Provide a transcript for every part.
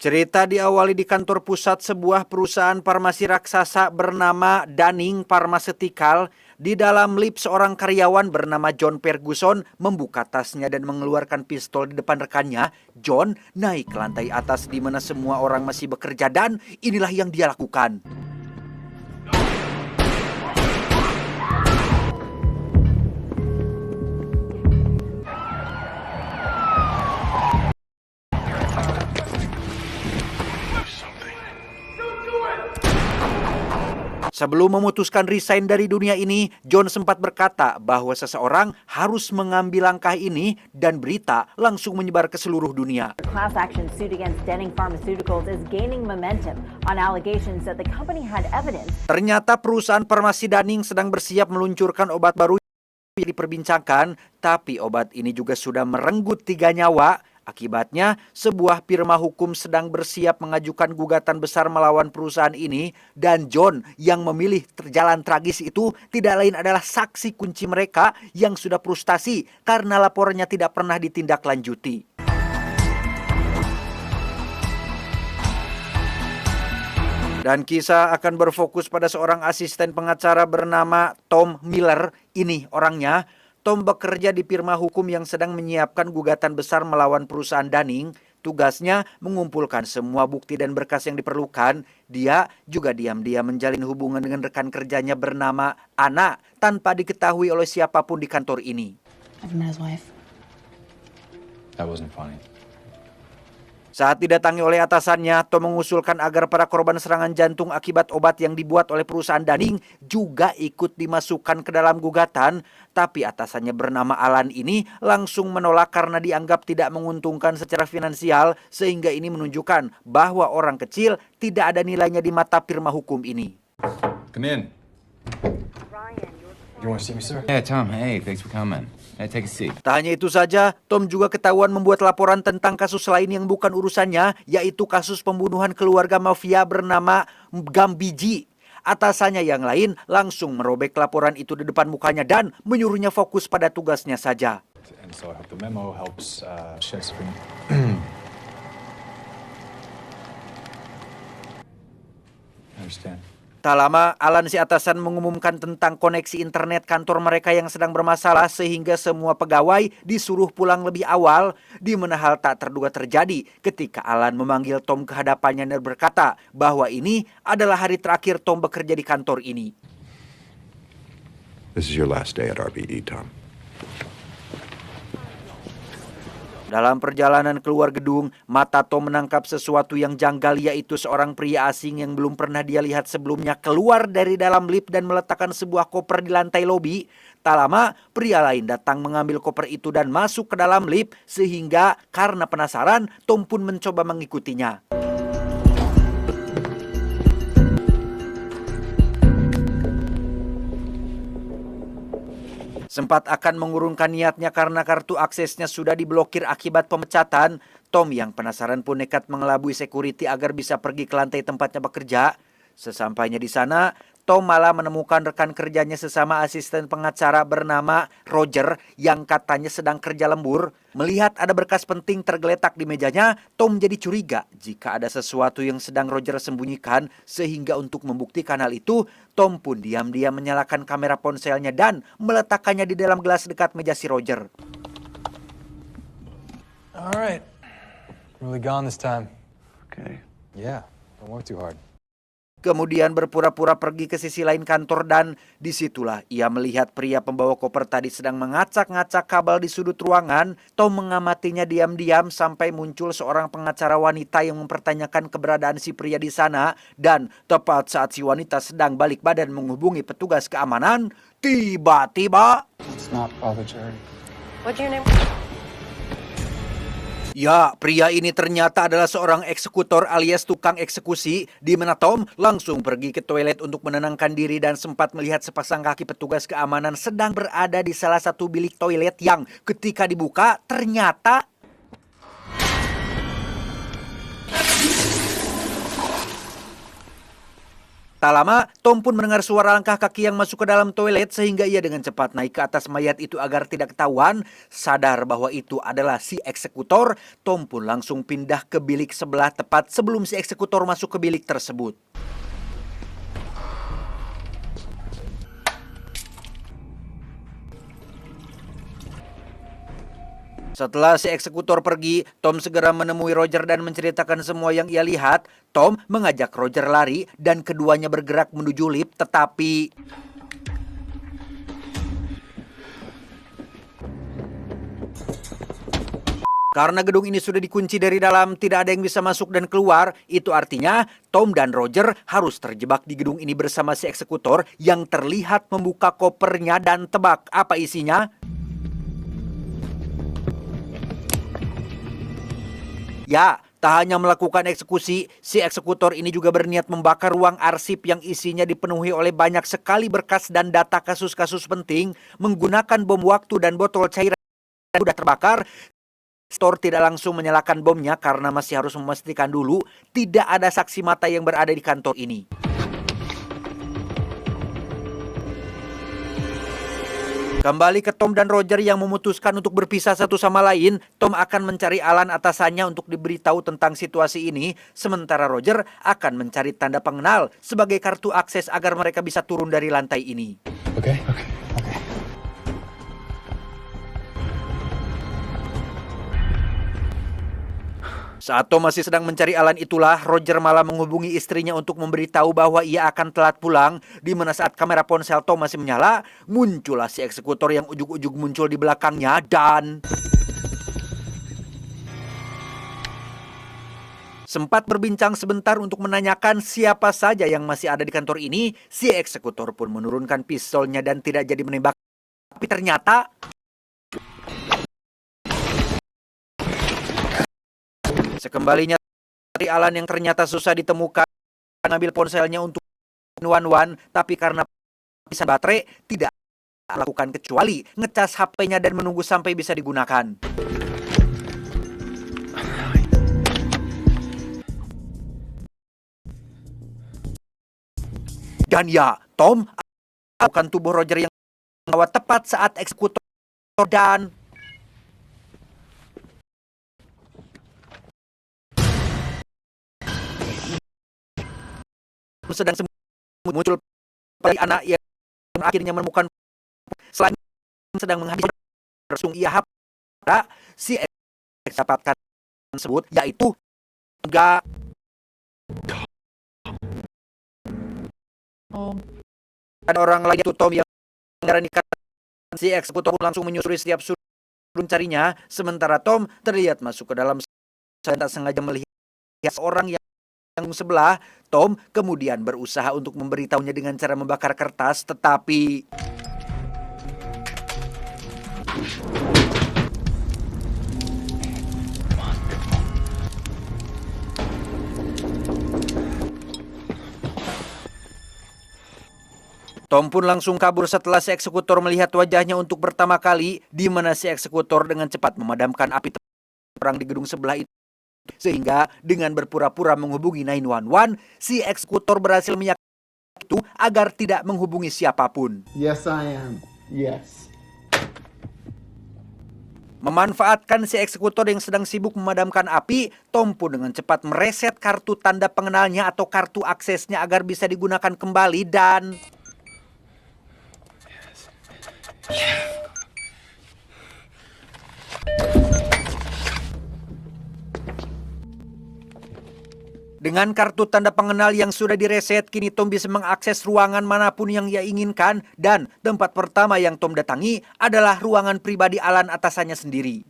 Cerita diawali di kantor pusat sebuah perusahaan farmasi raksasa bernama Danning Pharmaceutical. Di dalam lift seorang karyawan bernama John Ferguson membuka tasnya dan mengeluarkan pistol di depan rekannya. John naik ke lantai atas di mana semua orang masih bekerja dan inilah yang dia lakukan. Sebelum memutuskan resign dari dunia ini, John sempat berkata bahwa seseorang harus mengambil langkah ini dan berita langsung menyebar ke seluruh dunia. A class action suit against Denning Pharmaceuticals is gaining momentum on allegations that the company had evidence. Ternyata perusahaan farmasi Danning sedang bersiap meluncurkan obat baru yang diperbincangkan, tapi obat ini juga sudah merenggut 3 nyawa. Akibatnya, sebuah firma hukum sedang bersiap mengajukan gugatan besar melawan perusahaan ini dan John yang memilih jalan tragis itu tidak lain adalah saksi kunci mereka yang sudah frustasi karena laporannya tidak pernah ditindaklanjuti. Dan kisah akan berfokus pada seorang asisten pengacara bernama Tom Miller. Ini orangnya. Tom bekerja di firma hukum yang sedang menyiapkan gugatan besar melawan perusahaan Danning. Tugasnya mengumpulkan semua bukti dan berkas yang diperlukan. Dia juga diam-diam menjalin hubungan dengan rekan kerjanya bernama Anna tanpa diketahui oleh siapapun di kantor ini. I've met his wife. That wasn't funny. Saat didatangi oleh atasannya, Tom mengusulkan agar para korban serangan jantung akibat obat yang dibuat oleh perusahaan Danning juga ikut dimasukkan ke dalam gugatan. Tapi atasannya bernama Alan ini langsung menolak karena dianggap tidak menguntungkan secara finansial, sehingga ini menunjukkan bahwa orang kecil tidak ada nilainya di mata firma hukum ini. Come in. You want to see me, sir? Yeah, Tom. Hey, thanks for coming. Hey, take a seat. Tak hanya itu saja, Tom juga ketahuan membuat laporan tentang kasus lain yang bukan urusannya, yaitu kasus pembunuhan keluarga mafia bernama Gambiji. Atasannya yang lain langsung merobek laporan itu di depan mukanya dan menyuruhnya fokus pada tugasnya saja. And so I hope the memo helps shed some. I understand. Tak lama, Alan si atasan mengumumkan tentang koneksi internet kantor mereka yang sedang bermasalah sehingga semua pegawai disuruh pulang lebih awal, di mana hal tak terduga terjadi ketika Alan memanggil Tom ke hadapannya dan berkata bahwa ini adalah hari terakhir Tom bekerja di kantor ini. This is your last day at RBE, Tom. Dalam perjalanan keluar gedung, mata Tom menangkap sesuatu yang janggal, yaitu seorang pria asing yang belum pernah dia lihat sebelumnya keluar dari dalam lift dan meletakkan sebuah koper di lantai lobi. Tak lama, pria lain datang mengambil koper itu dan masuk ke dalam lift, sehingga karena penasaran, Tom pun mencoba mengikutinya. Sempat akan mengurungkan niatnya karena kartu aksesnya sudah diblokir akibat pemecatan, Tom yang penasaran pun nekat mengelabui security agar bisa pergi ke lantai tempatnya bekerja. Sesampainya di sana, Tom malah menemukan rekan kerjanya sesama asisten pengacara bernama Roger yang katanya sedang kerja lembur. Melihat ada berkas penting tergeletak di mejanya, Tom jadi curiga jika ada sesuatu yang sedang Roger sembunyikan, sehingga untuk membuktikan hal itu, Tom pun diam-diam menyalakan kamera ponselnya dan meletakkannya di dalam gelas dekat meja si Roger. Alright. Really gone this time. Okay. Yeah, don't work too hard. Kemudian berpura-pura pergi ke sisi lain kantor dan disitulah ia melihat pria pembawa koper tadi sedang mengacak-ngacak kabel di sudut ruangan. Tom mengamatinya diam-diam sampai muncul seorang pengacara wanita yang mempertanyakan keberadaan si pria di sana. Dan tepat saat si wanita sedang balik badan menghubungi petugas keamanan, tiba-tiba... It's not Father Jerry. What's your name? Ya, pria ini ternyata adalah seorang eksekutor alias tukang eksekusi, di mana Tom langsung pergi ke toilet untuk menenangkan diri dan sempat melihat sepasang kaki petugas keamanan sedang berada di salah satu bilik toilet yang ketika dibuka ternyata Tak lama, Tom pun mendengar suara langkah kaki yang masuk ke dalam toilet sehingga ia dengan cepat naik ke atas mayat itu agar tidak ketahuan. Sadar bahwa itu adalah si eksekutor, Tom pun langsung pindah ke bilik sebelah tepat sebelum si eksekutor masuk ke bilik tersebut. Setelah si eksekutor pergi, Tom segera menemui Roger dan menceritakan semua yang ia lihat. Tom mengajak Roger lari dan keduanya bergerak menuju lift, tetapi karena gedung ini sudah dikunci dari dalam, tidak ada yang bisa masuk dan keluar. Itu artinya Tom dan Roger harus terjebak di gedung ini bersama si eksekutor yang terlihat membuka kopernya dan tebak apa isinya. Ya, tak hanya melakukan eksekusi, si eksekutor ini juga berniat membakar ruang arsip yang isinya dipenuhi oleh banyak sekali berkas dan data kasus-kasus penting menggunakan bom waktu dan botol cairan yang sudah terbakar. Store tidak langsung menyalakan bomnya karena masih harus memastikan dulu tidak ada saksi mata yang berada di kantor ini. Kembali ke Tom dan Roger yang memutuskan untuk berpisah satu sama lain. Tom akan mencari Alan atasannya untuk diberitahu tentang situasi ini, sementara Roger akan mencari tanda pengenal sebagai kartu akses agar mereka bisa turun dari lantai ini. Okay. Saat Tom masih sedang mencari Alan itulah, Roger malah menghubungi istrinya untuk memberitahu bahwa ia akan telat pulang. Di mana saat kamera ponsel Tom masih menyala, muncullah si eksekutor yang ujug-ujug muncul di belakangnya dan sempat berbincang sebentar untuk menanyakan siapa saja yang masih ada di kantor ini. Si eksekutor pun menurunkan pistolnya dan tidak jadi menembak. Tapi ternyata sekembalinya dari Alan yang ternyata susah ditemukan, mengambil ponselnya untuk 911, tapi karena bisa baterai tidak lakukan kecuali ngecas HP-nya dan menunggu sampai bisa digunakan. Dan ya, Tom akan tubuh Roger yang membawa tepat saat eksekutor dan sedang muncul pada anak yang akhirnya menemukan selain sedang menghabiskan langsung ia hafal si dapatkan tersebut yaitu enggak ada orang lain itu Tom yang mengarahkan si eksekutor langsung menyusuri setiap sudut mencarinya, sementara Tom terlihat masuk ke dalam dan tak sengaja melihat seorang yang sebelah. Tom kemudian berusaha untuk memberitahunya dengan cara membakar kertas, tetapi Tom pun langsung kabur setelah si eksekutor melihat wajahnya untuk pertama kali, di mana si eksekutor dengan cepat memadamkan api perang di gedung sebelah itu. Sehingga dengan berpura-pura menghubungi 911, si eksekutor berhasil meyakinkan itu agar tidak menghubungi siapapun. Yes, I am. Yes. Memanfaatkan si eksekutor yang sedang sibuk memadamkan api, Tom pun dengan cepat mereset kartu tanda pengenalnya atau kartu aksesnya agar bisa digunakan kembali dan dengan kartu tanda pengenal yang sudah direset, kini Tom bisa mengakses ruangan manapun yang ia inginkan. Dan tempat pertama yang Tom datangi adalah ruangan pribadi Alan atasannya sendiri.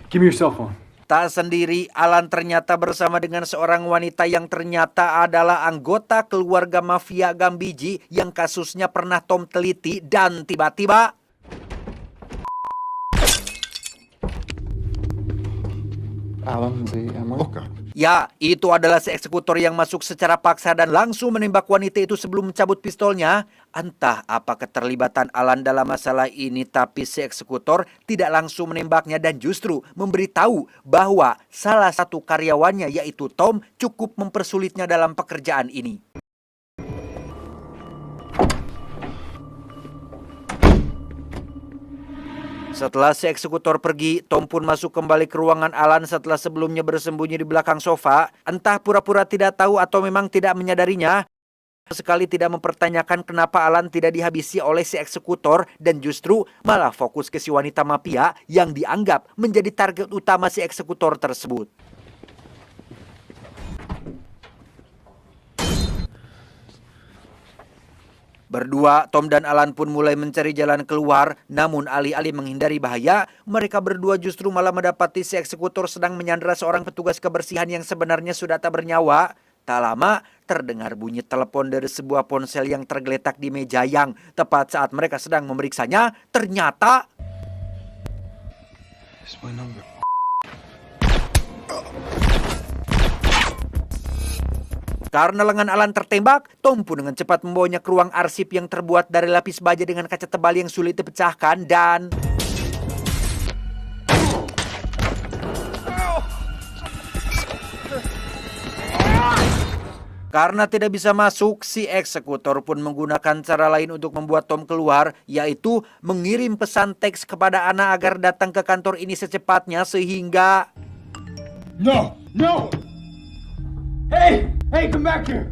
Give me your cell phone. Tak sendiri, Alan ternyata bersama dengan seorang wanita yang ternyata adalah anggota keluarga mafia Gambiji yang kasusnya pernah Tom teliti dan tiba-tiba Alan, the Emery. Oh, God. Ya, itu adalah si eksekutor yang masuk secara paksa dan langsung menembak wanita itu sebelum mencabut pistolnya. Entah apa keterlibatan Alan dalam masalah ini, tapi si eksekutor tidak langsung menembaknya dan justru memberitahu bahwa salah satu karyawannya yaitu Tom cukup mempersulitnya dalam pekerjaan ini. Setelah si eksekutor pergi, Tom pun masuk kembali ke ruangan Alan setelah sebelumnya bersembunyi di belakang sofa. Entah pura-pura tidak tahu atau memang tidak menyadarinya, sekali tidak mempertanyakan kenapa Alan tidak dihabisi oleh si eksekutor dan justru malah fokus ke si wanita mafia yang dianggap menjadi target utama si eksekutor tersebut. Berdua, Tom dan Alan pun mulai mencari jalan keluar, namun alih-alih menghindari bahaya, mereka berdua justru malah mendapati si eksekutor sedang menyandera seorang petugas kebersihan yang sebenarnya sudah tak bernyawa. Tak lama, terdengar bunyi telepon dari sebuah ponsel yang tergeletak di meja yang tepat saat mereka sedang memeriksanya, ternyata... It's my number. Karena lengan Alan tertembak, Tom pun dengan cepat membawanya ke ruang arsip yang terbuat dari lapis baja dengan kaca tebal yang sulit dipecahkan dan... Karena tidak bisa masuk, si eksekutor pun menggunakan cara lain untuk membuat Tom keluar, yaitu mengirim pesan teks kepada Anna agar datang ke kantor ini secepatnya sehingga... No! No! Hey! Hey, come back here!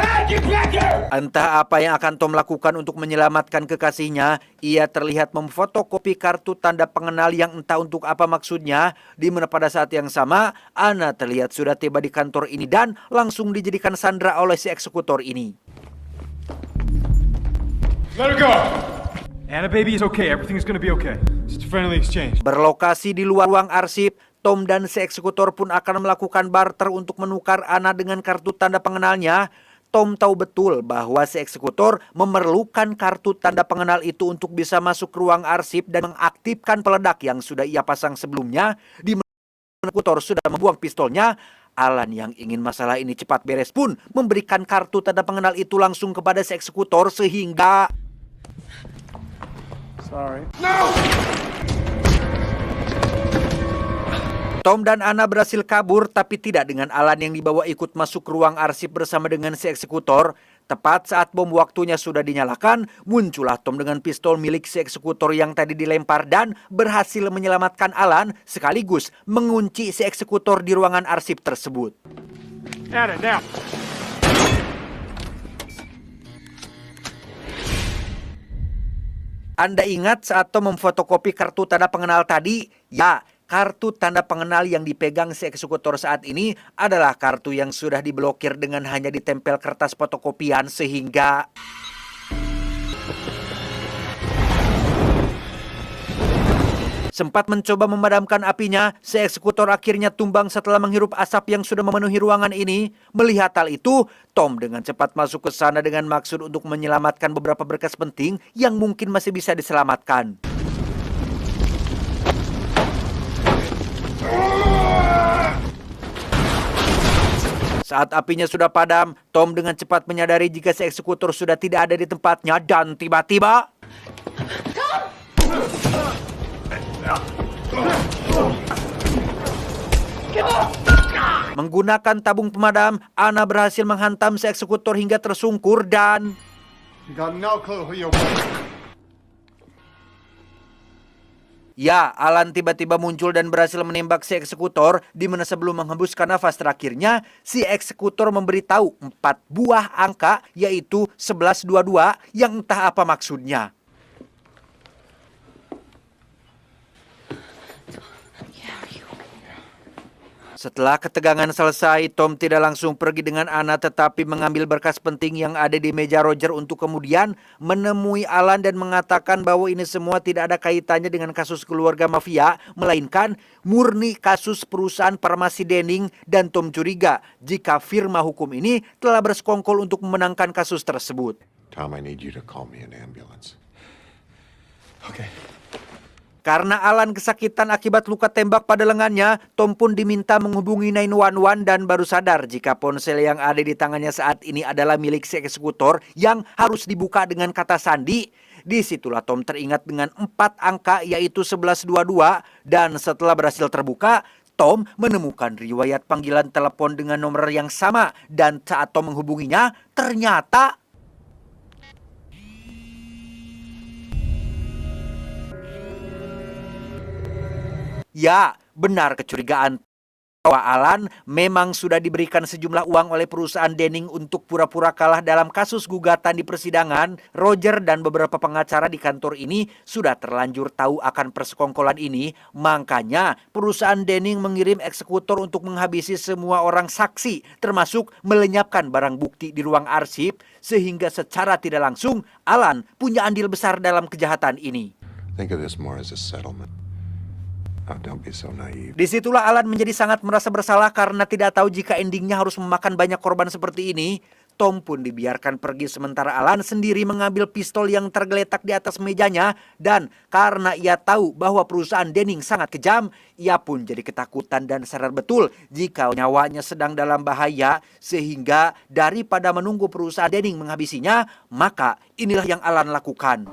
Hey, get back here! Entah apa yang akan Tom lakukan untuk menyelamatkan kekasihnya, ia terlihat memfotokopi kartu tanda pengenal yang entah untuk apa maksudnya, di mana pada saat yang sama, Anna terlihat sudah tiba di kantor ini dan langsung dijadikan sandera oleh si eksekutor ini. Let her go! Anna, baby, it's okay. Everything's gonna be okay. It's a friendly exchange. Berlokasi di luar ruang arsip, Tom dan si eksekutor pun akan melakukan barter untuk menukar Anna dengan kartu tanda pengenalnya. Tom tahu betul bahwa si eksekutor memerlukan kartu tanda pengenal itu untuk bisa masuk ke ruang arsip dan mengaktifkan peledak yang sudah ia pasang sebelumnya. Di mana eksekutor sudah membuang pistolnya, Alan yang ingin masalah ini cepat beres pun memberikan kartu tanda pengenal itu langsung kepada si eksekutor sehingga... Sorry. Tom dan Anna berhasil kabur, tapi tidak dengan Alan yang dibawa ikut masuk ke ruang arsip bersama dengan si eksekutor. Tepat saat bom waktunya sudah dinyalakan, muncullah Tom dengan pistol milik si eksekutor yang tadi dilempar dan berhasil menyelamatkan Alan sekaligus mengunci si eksekutor di ruangan arsip tersebut. Anna, now! Anda ingat saat Tom memfotokopi kartu tanda pengenal tadi? Ya, kartu tanda pengenal yang dipegang si eksekutor saat ini adalah kartu yang sudah diblokir dengan hanya ditempel kertas fotokopian sehingga... Sempat mencoba memadamkan apinya, si eksekutor akhirnya tumbang setelah menghirup asap yang sudah memenuhi ruangan ini. Melihat hal itu, Tom dengan cepat masuk ke sana dengan maksud untuk menyelamatkan beberapa berkas penting yang mungkin masih bisa diselamatkan. Saat apinya sudah padam, Tom dengan cepat menyadari jika si eksekutor sudah tidak ada di tempatnya dan tiba-tiba... Menggunakan tabung pemadam, Anna berhasil menghantam si eksekutor hingga tersungkur dan... You got no clue who you're with. Ya, Alan tiba-tiba muncul dan berhasil menembak si eksekutor, di mana sebelum menghembuskan nafas terakhirnya, si eksekutor memberitahu 4 buah angka, yaitu 1122, yang entah apa maksudnya. Setelah ketegangan selesai, Tom tidak langsung pergi dengan Anna tetapi mengambil berkas penting yang ada di meja Roger untuk kemudian menemui Alan dan mengatakan bahwa ini semua tidak ada kaitannya dengan kasus keluarga mafia, melainkan murni kasus perusahaan farmasi Denning, dan Tom curiga jika firma hukum ini telah bersekongkol untuk memenangkan kasus tersebut. Tom, I need you to call me an ambulance. Okay. Karena Alan kesakitan akibat luka tembak pada lengannya, Tom pun diminta menghubungi 911 dan baru sadar jika ponsel yang ada di tangannya saat ini adalah milik si eksekutor yang harus dibuka dengan kata sandi. Disitulah Tom teringat dengan 4 angka yaitu 1122 dan setelah berhasil terbuka, Tom menemukan riwayat panggilan telepon dengan nomor yang sama dan saat Tom menghubunginya, ternyata ya, benar kecurigaan bahwa Alan memang sudah diberikan sejumlah uang oleh perusahaan Denning untuk pura-pura kalah dalam kasus gugatan di persidangan. Roger dan beberapa pengacara di kantor ini sudah terlanjur tahu akan persekongkolan ini. Makanya perusahaan Denning mengirim eksekutor untuk menghabisi semua orang saksi, termasuk melenyapkan barang bukti di ruang arsip, sehingga secara tidak langsung Alan punya andil besar dalam kejahatan ini. Think of this more as a settlement. Oh, don't be so naive. Disitulah Alan menjadi sangat merasa bersalah karena tidak tahu jika endingnya harus memakan banyak korban seperti ini. Tom pun dibiarkan pergi sementara Alan sendiri mengambil pistol yang tergeletak di atas mejanya. Dan karena ia tahu bahwa perusahaan Denning sangat kejam, ia pun jadi ketakutan dan sadar betul jika nyawanya sedang dalam bahaya. Sehingga daripada menunggu perusahaan Denning menghabisinya, maka inilah yang Alan lakukan.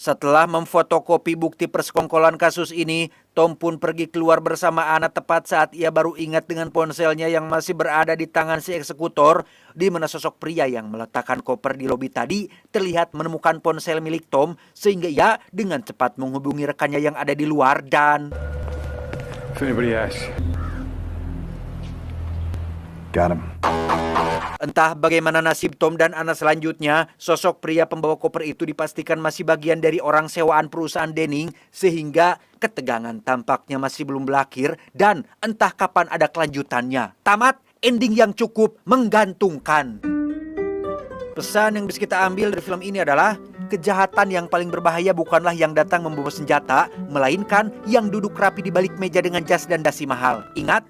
Setelah memfotokopi bukti persekongkolan kasus ini, Tom pun pergi keluar bersama Anna tepat saat ia baru ingat dengan ponselnya yang masih berada di tangan si eksekutor, di mana sosok pria yang meletakkan koper di lobi tadi terlihat menemukan ponsel milik Tom, sehingga ia dengan cepat menghubungi rekannya yang ada di luar dan If anybody asks. Got him. entah bagaimana nasib Tom dan Anna selanjutnya, sosok pria pembawa koper itu dipastikan masih bagian dari orang sewaan perusahaan Denning, sehingga ketegangan tampaknya masih belum berakhir dan entah kapan ada kelanjutannya. Tamat, ending yang cukup menggantungkan. Pesan yang bisa kita ambil dari film ini adalah kejahatan yang paling berbahaya bukanlah yang datang membawa senjata, melainkan yang duduk rapi di balik meja dengan jas dan dasi mahal. Ingat,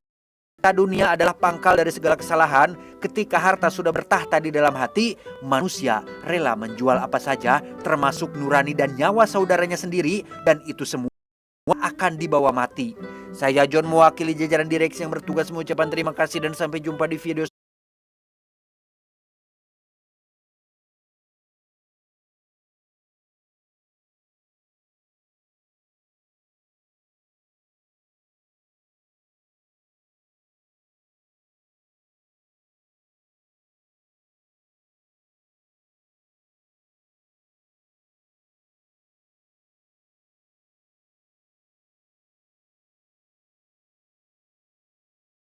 harta dunia adalah pangkal dari segala kesalahan. Ketika harta sudah bertahta di dalam hati, manusia rela menjual apa saja, termasuk nurani dan nyawa saudaranya sendiri, dan itu semua akan dibawa mati. Saya John mewakili jajaran direksi yang bertugas mengucapkan terima kasih dan sampai jumpa di video